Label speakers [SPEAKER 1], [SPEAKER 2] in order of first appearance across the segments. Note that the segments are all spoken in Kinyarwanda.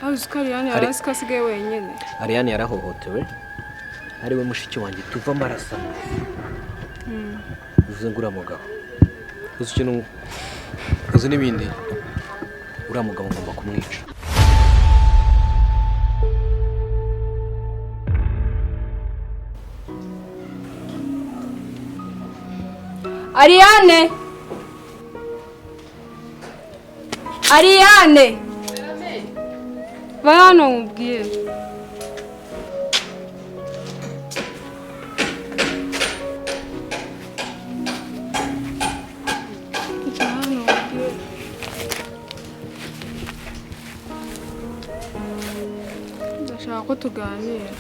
[SPEAKER 1] Hauzi ko Ariane yarasi kasigaye wenyine.
[SPEAKER 2] Ariane yarahohotewe. Ari we mushiki wanjye tuva marasa. Uvuze ngo uramugabo. Uzi ikintu uzi n'ibindi. Uramugabo ngomba kumwica.
[SPEAKER 1] Ariane! Ariane! Va hano nkubwire. Ndashaka ko tuganira.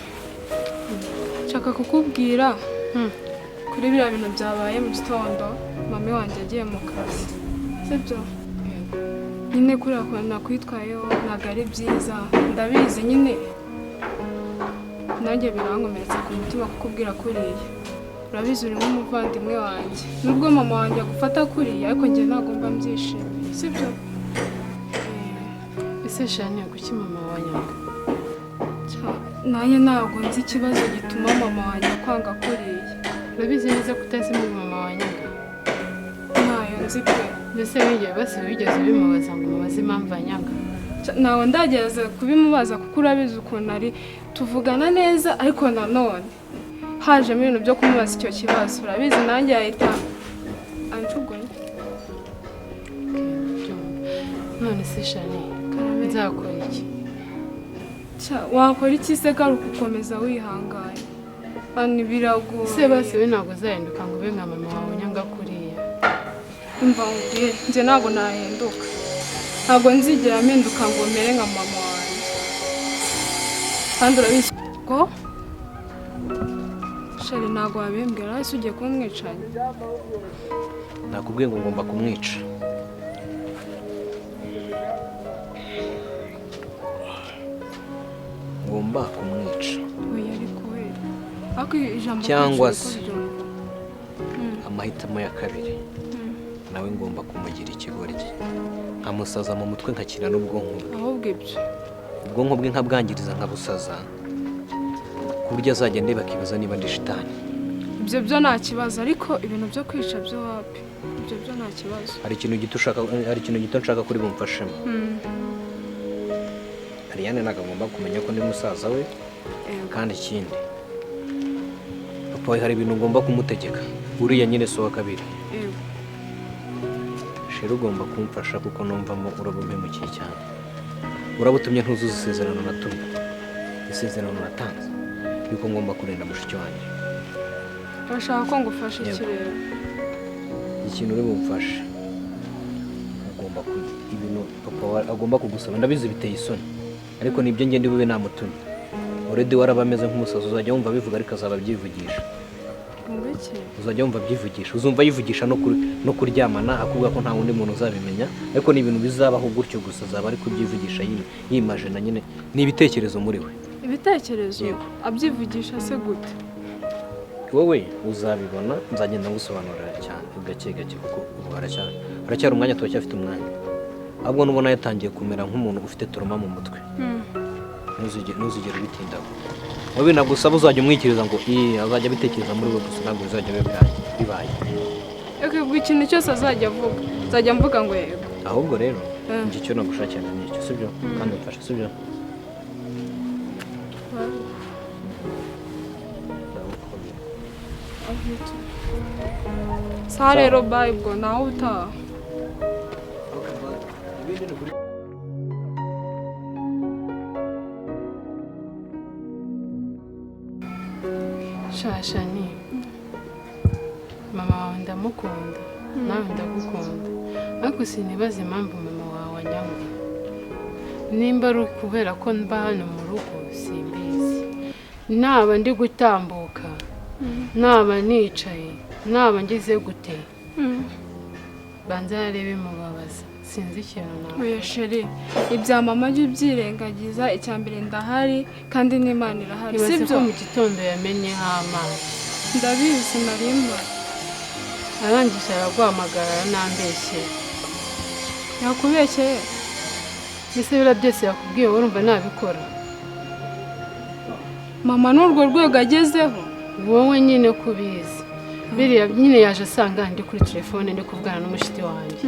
[SPEAKER 1] Nshaka kukubwira kuri biriya bintu byabaye mu gitondo mami wanjye agiye mu kazi. Sibyo? Nyine kuriya ko nakwitwayeho ntabwo ari byiza. Ndabizi nyine. Nanjye birankomeretsa ku mutima kukubwira kuriya. Urabizi uri nk'umuvandimwe wanjye. Nubwo mama wanjye agufata kuriya ariko njye ntabwo mba mbyishimiye. Sibyo?
[SPEAKER 3] Ese Shani kuki mama wanyanga?
[SPEAKER 1] Nanjye ntabwo nzi ikibazo gituma mama wanjye kwanga kuriya.
[SPEAKER 3] Urabizi neza ko utazi mama wanyanga?
[SPEAKER 1] Ntayo nzi pe.
[SPEAKER 3] Mbese wigeze bimubaza ngo mubaze impamvu anyanga?
[SPEAKER 1] Nawe ndagerageza kubimubaza kuko urabizi ukuntu ari tuvugana neza ariko nanone hajemo ibintu byo kumubaza icyo kibazo. Urabizi nanjye yahita anjugunya.
[SPEAKER 3] None se Shani nzakora iki?
[SPEAKER 1] Wakora iki se kari ukukomeza wihanganye? Ani biragoye.
[SPEAKER 3] Se basi we ntabwo uzahinduka ngo ube nka mama wawe nyanga kuriya.
[SPEAKER 1] Umva nkubwire njye ntabwo nahinduka. Ntabwo nzigera mpinduka ngo mere nka mama wanjye. Kandi urabizi ko Shari ntabwo wabimbwira ese ugiye kumwicanya.
[SPEAKER 2] Nakubwiye ngo ngomba kumwica. Ngomba kumwica.
[SPEAKER 1] Oya ariko we. Ako ijambo
[SPEAKER 2] cyangwa se amahitamo ya kabiri. Nawe ngomba kumugira ikigoryi. Nkamusaza mu mutwe nkakina n'ubwonko bwe.
[SPEAKER 1] Ahubwo ibyo.
[SPEAKER 2] Ubwonko bwe nkabwangiriza nkabusaza. Kuburyo azagenda bakibaza niba ndi shitani.
[SPEAKER 1] Ibyo byo nta kibazo ariko ibintu byo kwica byo wapi. Ibyo byo nta kibazo.
[SPEAKER 2] Hari ikintu gito nshaka kuri bumfashemo. Ariane nagomba kumenya ko ndi musaza we. Kandi ikindi papa we hari ibintu ngomba kumutegeka. Uriya nyine so wa kabiri. Shero ugomba kumfasha kuko numvamo urabumpemukiye cyane. Urabutumye ntuzuza isezerano natumye. Isezerano natanze yuko ngomba kurinda mushiki wanjye.
[SPEAKER 1] Urashaka ko ngufasha iki rero?
[SPEAKER 2] Ikintu uri bumfashe. Ugomba ibintu papa agomba kugusaba. Ndabizi biteye isoni. Ariko nibyo ngende bube namutumye. Already warabameze nk'umusazi uzajya wumva bivuga ariko azaba byivugisha.
[SPEAKER 1] Ngwiki?
[SPEAKER 2] Uzajya wumva byivugisha. Uzumva yivugisha no kuryamana akuvuga ko nta wundi muntu uzabimenya. Ariko ni ibintu bizabaho gutyo gusa azaba ari kubyivugisha yimagine nyine ni ibitekerezo muri we.
[SPEAKER 1] Ibitekerezo? Abyivugisha se gute?
[SPEAKER 2] Wowe uzabibona nzagenda ngusobanurira cyane gake gake kuko ubu haracyari umwanya twacyafite umwanya. Ahubwo nubona yatangiye kumera nk'umuntu ufite trauma mu mutwe. Ntuzigere bitindaho. Wowe nagusaba uzajya umwikiriza ngo azajya bitekereza muri we gusa ntabwo uzajya bibaye.
[SPEAKER 1] Ubwo ikintu cyose azajya avuga nzajya mvuga ngo yego.
[SPEAKER 2] Ahubwo rero njye cyo nagushakira n'icyo sibyo kandi mfasha sibyo. Sa rero Bible nawe utaha.
[SPEAKER 3] Shashani mama wawe ndamukunda nawe ndagukunda ariko sinibaza impamvu mama wawe anyanga. Nimba ari kubera ko mba hano mu rugo simbizi. Naba ndi gutambuka naba nicaye naba ngize gute banza yarebe mubabaza sinzi ikintu nawe.
[SPEAKER 1] Oya sheri ibya mama jye ubyirengagiza icyambere ndahari kandi n'Imana irahari
[SPEAKER 3] sibyo. Mu gitondo yamenyeho amazi.
[SPEAKER 1] Ndabizi narimba.
[SPEAKER 3] Arangije araguhamagara nambeshye.
[SPEAKER 1] Yakubeshye?
[SPEAKER 3] ese biriya byose yakubwiye wowe urumva nabikora?
[SPEAKER 1] mama n'urwo rwego agezeho
[SPEAKER 3] wowe nyine kubizi biriya nyine yaje asanga ndi kuri telefone ndi kuvugana n'umushiti wanjye,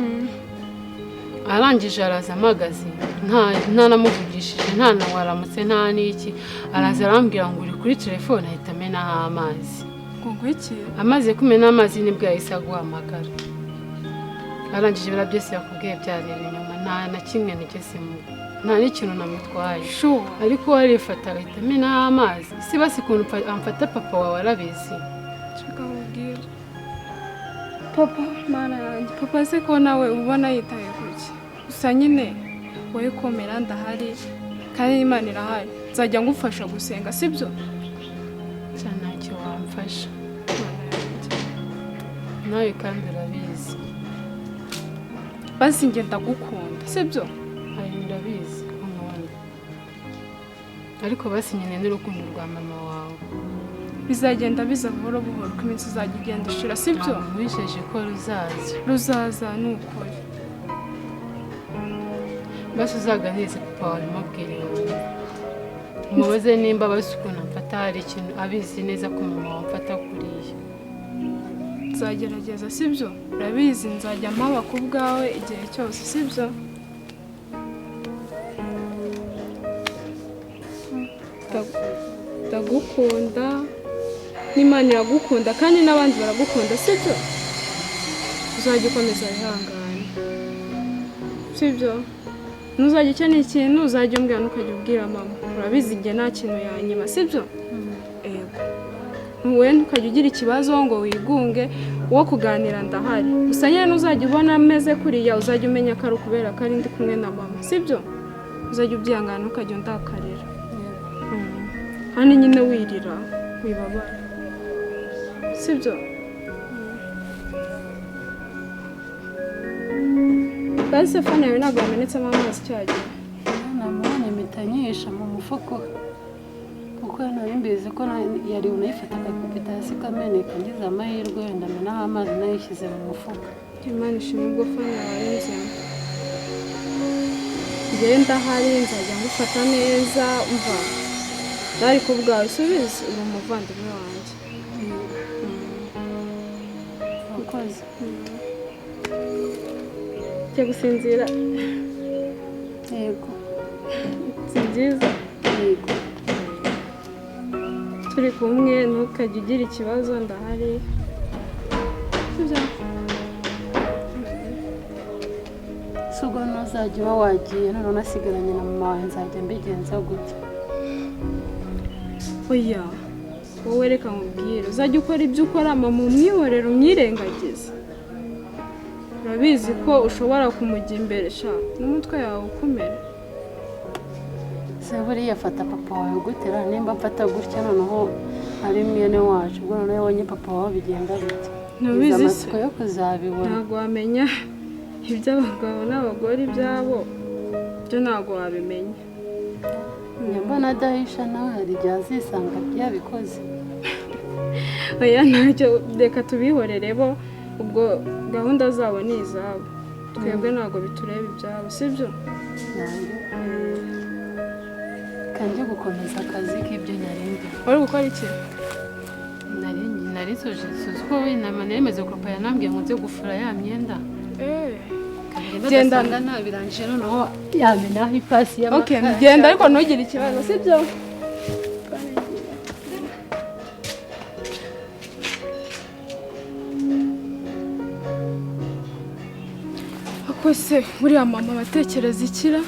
[SPEAKER 3] arangije araza amagazi nta namuvugishije nta na waramutse nta n'iki, araza arambwira ngo uri kuri telefone ahita amenaho amazi.
[SPEAKER 1] ngo iki?
[SPEAKER 3] Amaze kumena amazi nibwo yahise aguhamagara. Arangije biriya byose yakubwiye byareba inyuma nta na kimwe nigeze nta n'ikintu namutwaye, ariko warifata agahita amenaho amazi. si basi ukuntu amfata papa wawe arabizi.
[SPEAKER 1] Papa mana yanjye, papa se ko nawe ubona yitaye kuki? Gusa nyine wowe komera ndahari kandi Imana irahari, nzajya ngufasha gusenga sibyo?
[SPEAKER 3] cyane ntacyo wamfasha nawe kandi urabizi.
[SPEAKER 1] Basi njye ndagukunda sibyo?
[SPEAKER 3] Ari ndabizi unkunda, ariko basi nyine n'urukundo rwa mama wawe
[SPEAKER 1] bizagenda biza buhoro buhoro uko iminsi izajya igenda ishira sibyo?
[SPEAKER 3] Wisheje ko
[SPEAKER 1] ruzaza ni ukuri.
[SPEAKER 3] basi uzaganirize papa wawe umubwire umubaze nimba basi ukuntu amfata hari ikintu abizi neza ko mama wawe amfata kuriya.
[SPEAKER 1] Nzagerageza sibyo? Urabizi nzajya mpaba ku bwawe igihe cyose sibyo? Ndagukunda n'Imana iragukunda kandi n'abandi baragukunda sibyo? Uzajya ukomeza wihangane sibyo? Ntuzajya ukeneye ikintu uzajya umbwira ntukajya ubwira mama, urabizi njye nta kintu yanyima sibyo? Yego. Wowe ntukajya ugira ikibazo ngo wigunge, uwo kuganira ndahari. Gusa nyine n'uzajya ubona ameze kuriya uzajya umenya ko ari ukubera ko ari ndi kumwe na mama sibyo? Uzajya ubyihangana ntukajya undakarira. Hano nyine wirira wibabara sibyo? Basi fone yawe ntabwo yamenetsemo amazi cyagiye.
[SPEAKER 3] namubonye mpita nyisha mu mufuko kuko nari mbizi ko yari unayifata akakubita hasi kameneka, ngize amahirwe wenda amenaho amazi nayishyize mu mufuko.
[SPEAKER 1] Imana ishimwe ubwo fone yawe ari nzima. Njyewe ndahari nzajya ngufata neza umva. Dari ku bwawe subize uri umuvandimwe wanjye.
[SPEAKER 3] Ukoze.
[SPEAKER 1] Cyo gusinzira.
[SPEAKER 3] Yego.
[SPEAKER 1] Si byiza?
[SPEAKER 3] Yego.
[SPEAKER 1] Turi kumwe ntukajya ugira ikibazo ndahari. Sibyo?
[SPEAKER 3] Sugo ntuzajya uba wagiye none unasigaranye na mama wawe nzajya mbigenza gute?
[SPEAKER 1] Oya, wowe reka nkubwire uzajya ukora ibyo ukora mama umwihorero umwirengagize. Urabizi ko ushobora kumujya imbere sha n'umutwe yawe ukomera.
[SPEAKER 3] Se buriya afata papa wawe gutera nimba mfata gutya noneho ari mwene wacu ubwo noneho yabonye papa wawe bigenda bite?
[SPEAKER 1] Ntubizi se
[SPEAKER 3] yo kuzabibona.
[SPEAKER 1] ntabwo wamenya iby'abagabo n'abagore ibyabo byo ntabwo wabimenya.
[SPEAKER 3] Nyambona adahisha nawe hari igihe azisanga byabikoze.
[SPEAKER 1] Oya ntacyo reka tubihorere bo ubwo gahunda zabo ni izabo, twebwe ntabwo bitureba ibyabo sibyo?
[SPEAKER 3] Kandi gukomeza akazi k'ibyo narindi.
[SPEAKER 1] Wari gukora iki?
[SPEAKER 3] Nari soje suko inama nemeze ko papa yanambwiye ngo nze gufura ya myenda. Genda nabirangije noneho yamenaho ipasi y'amakara.
[SPEAKER 1] Okay, genda ariko ntugire ikibazo sibyo? Ako se buriya mama abatekereza ikira?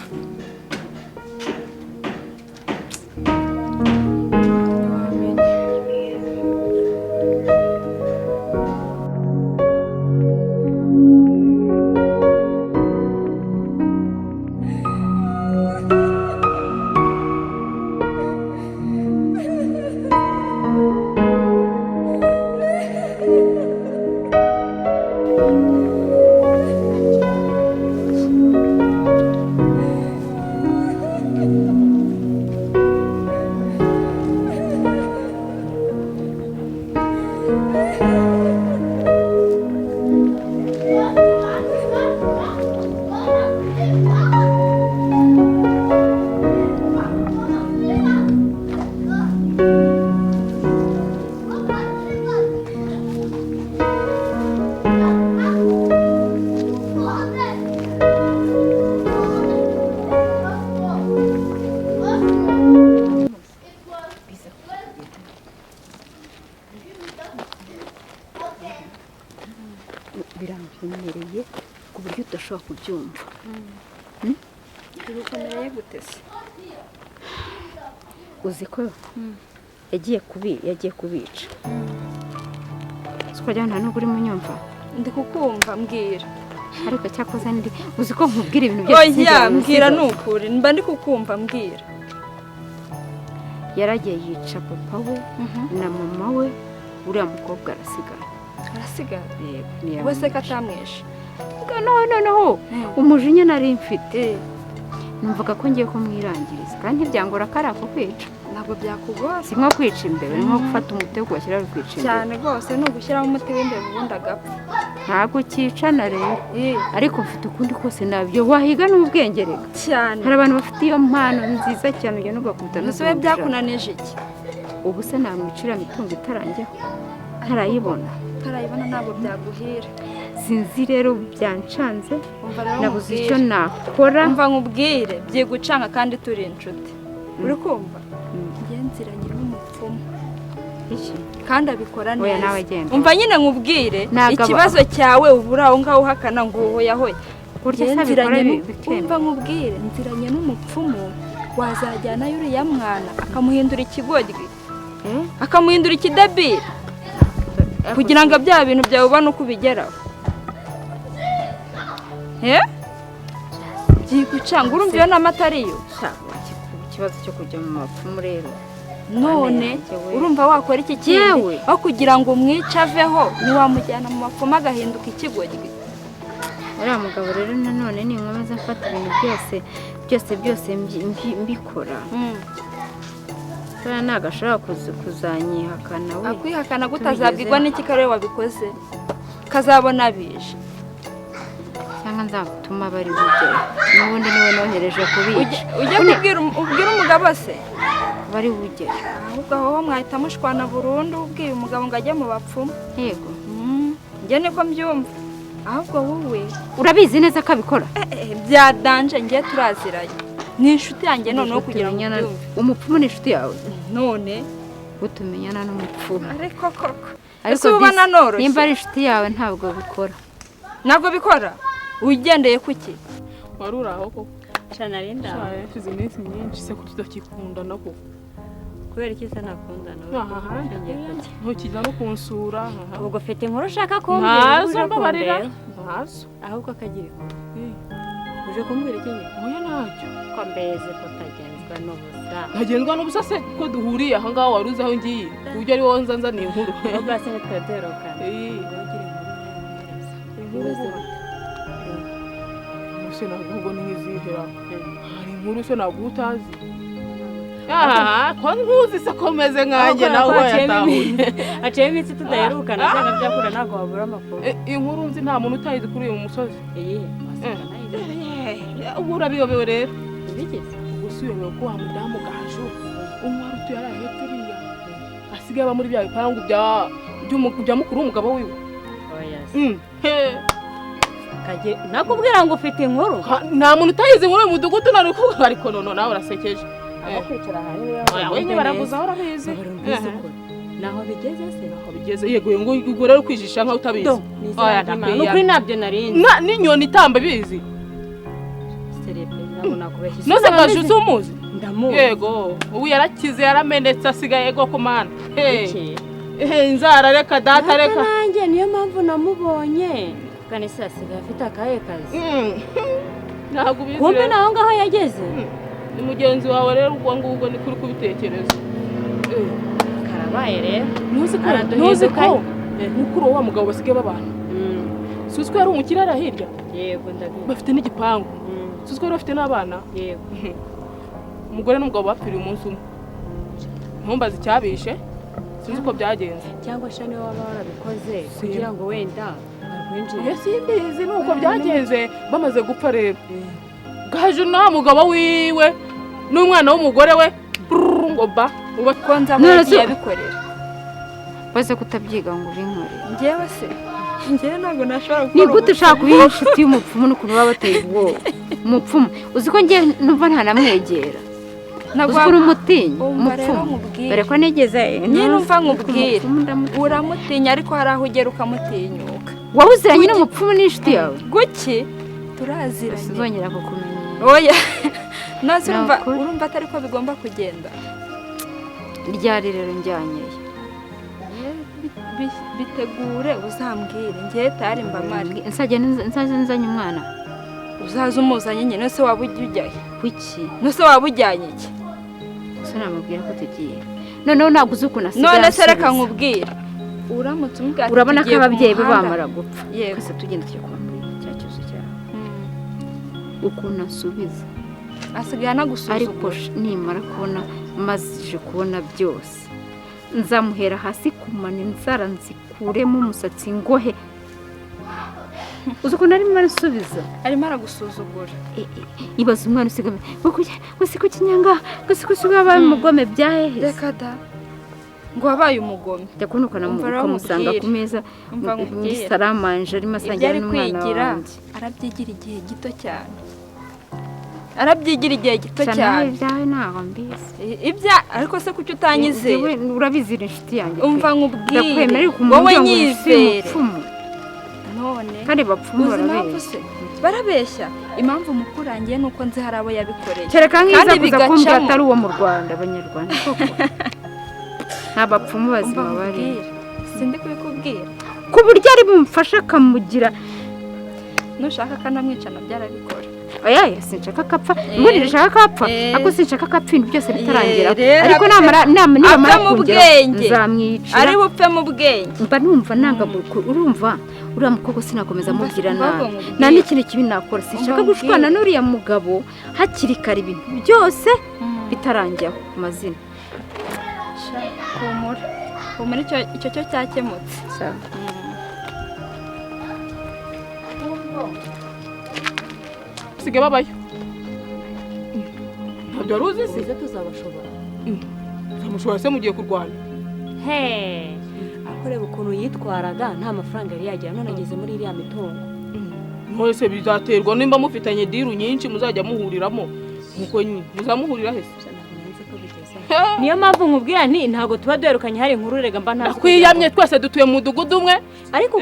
[SPEAKER 4] udashobora kubyumva.
[SPEAKER 5] Birukomereye gute se?
[SPEAKER 4] Uzi ko yagiye kubica. Siko nta nubwo uri munyumva.
[SPEAKER 5] Ndi kukumva mbwira.
[SPEAKER 4] Ariko cyakoze ndi uzi ko nkubwira ibintu byose.
[SPEAKER 5] Oya mbwira nukuri mba ndi kukumva mbwira.
[SPEAKER 4] Yaragiye yica papa we na mama we, uriya mukobwa arasigara.
[SPEAKER 5] Arasigara? Wese katamwishe?
[SPEAKER 4] Noneho umujinya nari mfite numvaga ko ngiye kumwirangiriza kandi ntibyangora ko ari ako kwica.
[SPEAKER 5] Ntabwo byakugora.
[SPEAKER 4] Si nko kwica imbere, ni nko gufata umutego ugashyira ari kwica imbere.
[SPEAKER 5] Cyane rwose ni ugushyiraho umuti w'imbere ubundi agapfa.
[SPEAKER 4] Ntabwo cyicana rero, ariko mfite ukundi kose nabyo wahiga n'ubwenge reka.
[SPEAKER 5] Cyane.
[SPEAKER 4] Hari abantu bafite iyo mpano nziza cyane ugenda ugakubita
[SPEAKER 5] no. Ese byakunanije iki?
[SPEAKER 4] Ubu se namwicira imitungo itarangiye ntarayibona.
[SPEAKER 5] Ntarayibona ntabwo byaguhira.
[SPEAKER 4] Sinzi rero byancanze. Nabuze icyo nakora.
[SPEAKER 5] Umva nkubwire byigucanga kandi turi inshuti. Uri kumva? Ngenziranye n'umupfumu.
[SPEAKER 4] Iki?
[SPEAKER 5] Kandi abikora neza.
[SPEAKER 4] Oya nawe genda.
[SPEAKER 5] Umva nyine nkubwire ikibazo cyawe ubura aho ngaho uhakana ngo hoya. Umva nkubwire nziranye n'umupfumu wazajyana y'uriya mwana akamuhindura ikigoryi. Akamuhindura ikidabiri. Kugira ngo bya bintu byawe ubone uko ubigeraho. Byigucanga urumva iyo n'amata ariyo.
[SPEAKER 4] Ikibazo cyo kujya mu mapfumu rero.
[SPEAKER 5] None urumva wakora iki kintu aho kugira ngo umwice aveho niwamujyana mu mapfumu agahinduka ikigoryi.
[SPEAKER 4] Uriya mugabo rero nanone ni nkomeza mfata ibintu byose mbikora. Ntabwo ashobora kuzanyihakana we.
[SPEAKER 5] Akwihakana gutazabwirwa n'iki kare wabikoze kazabona bije.
[SPEAKER 4] Cyangwa nzagutuma bari bugere n'ubundi niwe nohereje kubica.
[SPEAKER 5] Ujye ubwira umugabo se
[SPEAKER 4] bari bugere.
[SPEAKER 5] Ahubwo aho mwahita mushwana burundu ubwiye umugabo ngo ajye mu bapfumu.
[SPEAKER 4] Yego.
[SPEAKER 5] Njye niko mbyumva. Ahubwo wowe
[SPEAKER 4] urabizi neza ko abikora.
[SPEAKER 5] Byadanje ngiye turaziranye. Ni inshuti yanjye noneho kugira ngo ubyumve.
[SPEAKER 4] Umupfumu ni inshuti yawe?
[SPEAKER 5] None
[SPEAKER 4] utumenyana n'umupfumu.
[SPEAKER 5] Ariko koko. Ariko ubona noroshye.
[SPEAKER 4] Nimba ari inshuti yawe ntabwo bikora.
[SPEAKER 5] Ntabwo bikora? Ugendeye kuki?
[SPEAKER 1] Wari uraho koko?
[SPEAKER 5] Cyane arinda.
[SPEAKER 1] Hashize iminsi myinshi se ko tudakikundana koko.
[SPEAKER 5] Kubera iki se nakundana?
[SPEAKER 1] Ntukijya no kunsura.
[SPEAKER 5] Ubwo ufite inkuru ushaka kumbwira?
[SPEAKER 1] Ntazo mbabarira. Ntazo.
[SPEAKER 5] Ahubwo akagira inkuru. Uje kumbwira iki?
[SPEAKER 1] Oya ntacyo.
[SPEAKER 5] Ko mbeze ko utagenzwa n'ubusa.
[SPEAKER 1] Ntagenzwa n'ubusa se ko duhuriye aha ngaho wari uzi aho ngiye. Ku buryo ari wowe nzanzaniye inkuru.
[SPEAKER 5] Ubwo se nitwaderokana.
[SPEAKER 1] Se ntabwo ni nk'izihera. Hari inkuru se ntabwo utazi. Ko nkuzi se komeze nkanjye nawe yatahuye.
[SPEAKER 5] Aciye iminsi tudaherukana cyangwa byakura ntabwo wabura amakuru.
[SPEAKER 1] Inkuru nzi nta muntu utayizi kuri uyu musozi. Ubu urabiyobewe rero.
[SPEAKER 5] Bigeze?
[SPEAKER 1] Gusa uyobewe ko wa mudamu Gaju umwari utuye ari hepfo iriya. Asigaye aba muri bya bipangu bya mukuru w'umugabo wiwe.
[SPEAKER 5] Nakubwira ngo ufite inkuru.
[SPEAKER 1] Nta muntu utayizi muri uyu mudugudu nari kuvuga ariko none nawe urasekeje.
[SPEAKER 5] Aho kwicara hari
[SPEAKER 1] wewe baraguza urabizi.
[SPEAKER 5] Naho bigeze se?
[SPEAKER 1] Naho bigeze yego ngo ubwo rero kwijisha nka utabizi.
[SPEAKER 5] Oya nukuri nabyo narindi.
[SPEAKER 1] N'inyoni itamba bizi.
[SPEAKER 5] Ntabwo nakubeshye.
[SPEAKER 1] Nose Gaju umuzi?
[SPEAKER 5] Ndamuzi.
[SPEAKER 1] Yego ubu yarakize yaramenetse asigaye go komana. Inzara reka data reka.
[SPEAKER 5] Nanjye niyo mpamvu namubonye. Kandi se asigaye afite akahe kazi.
[SPEAKER 1] Ntabwo ubizi.
[SPEAKER 5] Kumbe naho ngaho yageze.
[SPEAKER 1] Ni mugenzi wawe rero ubwo ngubwo ni kuri kubitekereza.
[SPEAKER 5] Karabaye rero.
[SPEAKER 1] Ntuzi ko mukuru wa mugabo basigaye babana. Suzi ko yari umukirara hirya.
[SPEAKER 5] Yego ndabizi.
[SPEAKER 1] Bafite n'igipangu. Suzi ko bafite n'abana.
[SPEAKER 5] Yego.
[SPEAKER 1] Umugore n'umugabo bapfiriye umunsi umwe. Ntumbaze icyabishe. Sinzi uko byagenze.
[SPEAKER 5] Cyangwa shani waba warabikoze kugira ngo wenda
[SPEAKER 1] simbizi nuko byagenze bamaze gupfa rero. Gaju na mugabo wiwe n'umwana w'umugore we ngo ba
[SPEAKER 5] ubakonza mu yabikorera.
[SPEAKER 4] Baze kutabyiga ngo binkore.
[SPEAKER 5] Ngewe se ngewe ntabwo nashobora
[SPEAKER 4] gukora. Ni gute ushaka kuba inshuti y'umupfumu n'ukuntu baba bateye ubwoba. Umupfumu uzi ko ngiye numva ntanamwegera. Uzikora umutinya umupfumu. Dore ko nigeze
[SPEAKER 5] nyine numva nkubwira uramutinya ariko hari aho ugera ukamutinyuka.
[SPEAKER 4] Wowe uziranye n'umupfumu n'inshuti yawe?
[SPEAKER 5] Guki turaziranye
[SPEAKER 4] sinzongera kukumenya
[SPEAKER 5] oya nose urumva atari ko bigomba kugenda
[SPEAKER 4] ryari rero njyanyeye
[SPEAKER 5] bitegure uzambwire ngiye tari mbamari
[SPEAKER 4] nzajya nzanye umwana
[SPEAKER 5] uzaza umuzanye nyine nose waba ujyaye
[SPEAKER 4] kuki
[SPEAKER 5] nose waba ujyanye iki
[SPEAKER 4] so namubwira ko tugiye noneho ntabwo uzi ukuntu asigaye
[SPEAKER 5] none se reka nkubwire uramutse umubwira
[SPEAKER 4] urabona ko ababyeyi be bamara gupfa
[SPEAKER 5] yego
[SPEAKER 4] twese tugenda tujya kwambura cya cyose cyawe ukuntu asubiza
[SPEAKER 5] asigaye anagusuzugura
[SPEAKER 4] ariko nimara kubona mazije kubona byose nzamuhera hasi kumana inzara nzikuremo umusatsi ngohe uzi ukuntu arimo arasubiza
[SPEAKER 5] arimo aragusuzugura
[SPEAKER 4] ibaza umwana usigame gusa ku kinyanga gusa ubaye umugome byahehe
[SPEAKER 5] reka da ngo wabaye umugome
[SPEAKER 4] jya kubona ukamusanga ku meza muri saramanje arimo asangira n'umwana wanjye
[SPEAKER 5] arabyigira igihe gito cyane arabyigira igihe gito cyane
[SPEAKER 4] ibyawe ntaho mbizi
[SPEAKER 5] ibya ariko se kuki utanyizeye
[SPEAKER 4] urabizi inshuti yanjye
[SPEAKER 5] umva nkubwire wowe nyizere none
[SPEAKER 4] kandi bapfumura
[SPEAKER 5] barabeshya impamvu mukurangiye nuko nzi hari abo yabikoreye
[SPEAKER 4] kereka nkiza kuza kumbwira atari uwo mu Rwanda abanyarwanda koko nta bapfumu bazima bari
[SPEAKER 5] sindi kubikubwira
[SPEAKER 4] ku buryo ari bumfasha akamugira
[SPEAKER 5] nushaka kanamwicana byarabikora
[SPEAKER 4] oya sinshaka kapfa mbona nshaka kapfa ako sinshaka kapfa ibintu byose bitarangira ariko namara kugera nzamwicira
[SPEAKER 5] ari bupfe mu bwenge
[SPEAKER 4] mba numva nanga urumva uriya mukobwa sinakomeza mubwira nabi nta n'ikintu kibi nakora sinshaka gushwana n'uriya mugabo hakiri kare ibintu byose bitarangira ku mazina
[SPEAKER 5] humura icyo cyo cyakemutse
[SPEAKER 6] sigaye babayo ntabyo wari uzi se
[SPEAKER 7] tuzabashobora
[SPEAKER 6] ntamushobora se mugiye kurwana
[SPEAKER 7] akoreba ukuntu yitwaraga nta mafaranga yari yagira none ageze muri iriya mitungo
[SPEAKER 6] mwese bizaterwa nimba mufitanye diru nyinshi muzajya muhuriramo nkuko nyine muzamuhurira hese
[SPEAKER 7] niyo mpamvu nkubwira nti ntabwo tuba duherukanye hari inkuru rega mba ntazi
[SPEAKER 6] kwiyamye twese dutuye mu mudugudu umwe
[SPEAKER 7] ariko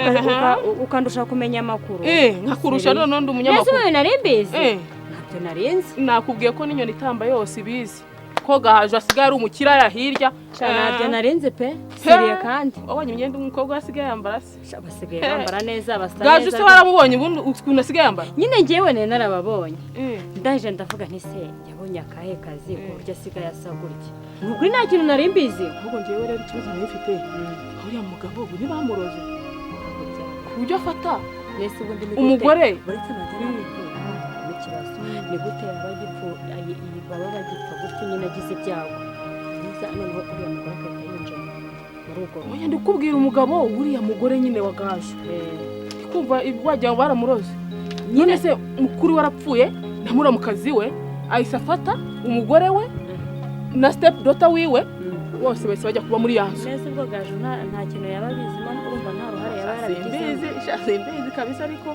[SPEAKER 7] ukandusha kumenya amakuru
[SPEAKER 6] nkakurusha none ndi umunyamakuru
[SPEAKER 7] nese nari mbizi ntabyo narinzi
[SPEAKER 6] nakubwiye ko n'inyoni itamba yose ibizi ko gahaje asigaye ari umukiraya hirya
[SPEAKER 7] ntabyo narinzi pe seriye kandi
[SPEAKER 6] wabonye imyenda umukobwa asigaye yambara se
[SPEAKER 7] basigaye bambara neza basa neza
[SPEAKER 6] gaje se waramubonye ubundi ukuntu asigaye yambara
[SPEAKER 7] nyine ngewe narababonye ndaje ndavuga nti se yabonye akahe kazi ku buryo asigaye asa gutya nukuri nta kintu nari mbizi
[SPEAKER 6] ahubwo ngewe rero ikibazo nari mfite uriya mugabo ubu ntibamuroze ku buryo afata umugore
[SPEAKER 7] uretse batari n'ikibazo ni gute baba bagipfa gutyo nyine agize ibyago neza noneho uriya mugore agahita yinjira muri ubwo
[SPEAKER 6] oya ndikubwira umugabo uriya mugore nyine wa gaje kumva wagira ngo baramuroze nyine se mukuru warapfuye na muramukazi we ahise afata umugore we na step daughter wiwe bose bahise bajya kuba muri yanzu
[SPEAKER 7] neza ubwo gaje nta kintu yaba abizimo urumva nta ruhare yaba yarabigizemo
[SPEAKER 6] simbizi kabisa ariko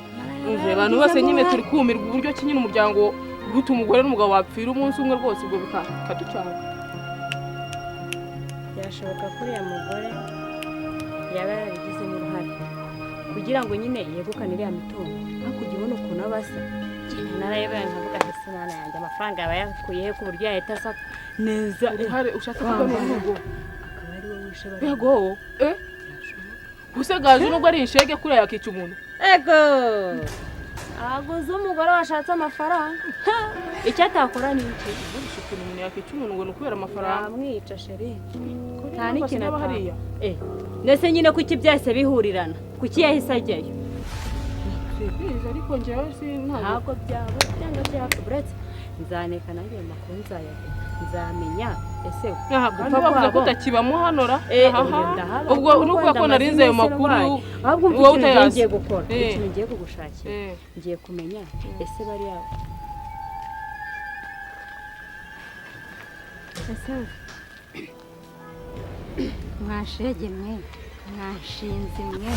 [SPEAKER 6] abantu bose nyine turi kumirwa uburyo ki nyine umuryango guta umugore n'umugabo wapfira umunsi umwe rwose ubwo bikaducana
[SPEAKER 7] birashoboka ko uriya mugore yaba yarabigizemo uruhare kugira ngo nyine yegukane iriya mitungo hakurya ubona ukuntu aba asa narayebaye nkavuga ati se mwana yanjye amafaranga yaba yakuyehe ku buryo yahita asa neza
[SPEAKER 6] uruhare ushaka kuba mu rugo
[SPEAKER 7] akaba ari wowe wishe
[SPEAKER 6] yego gusegaje nubwo ari inshege kuriya yakica umuntu
[SPEAKER 7] ego aguze umugore washatse amafaranga icyo atakora ni iki
[SPEAKER 6] ukuntu umuntu yakica umuntu ngo ni ukubera amafaranga
[SPEAKER 7] amwica sheri nta n'ikintu atanga ndetse nyine kuki byahise bihurirana kuki yahise ajyayo
[SPEAKER 6] ariko njyewe
[SPEAKER 7] ntabwo byaba cyangwa byapfa uretse nzaneka nanjye ayo makuru nzamenya ese
[SPEAKER 6] gupfa bavuze ko utakibamo hano ra ubwo nuko ko narinze ayo makuru
[SPEAKER 7] ahubwo mfite ikintu ngiye gukora ikintu ngiye kugushakira ngiye kumenya ese bari yabo
[SPEAKER 4] ese mwashege mwe mwashinze mwe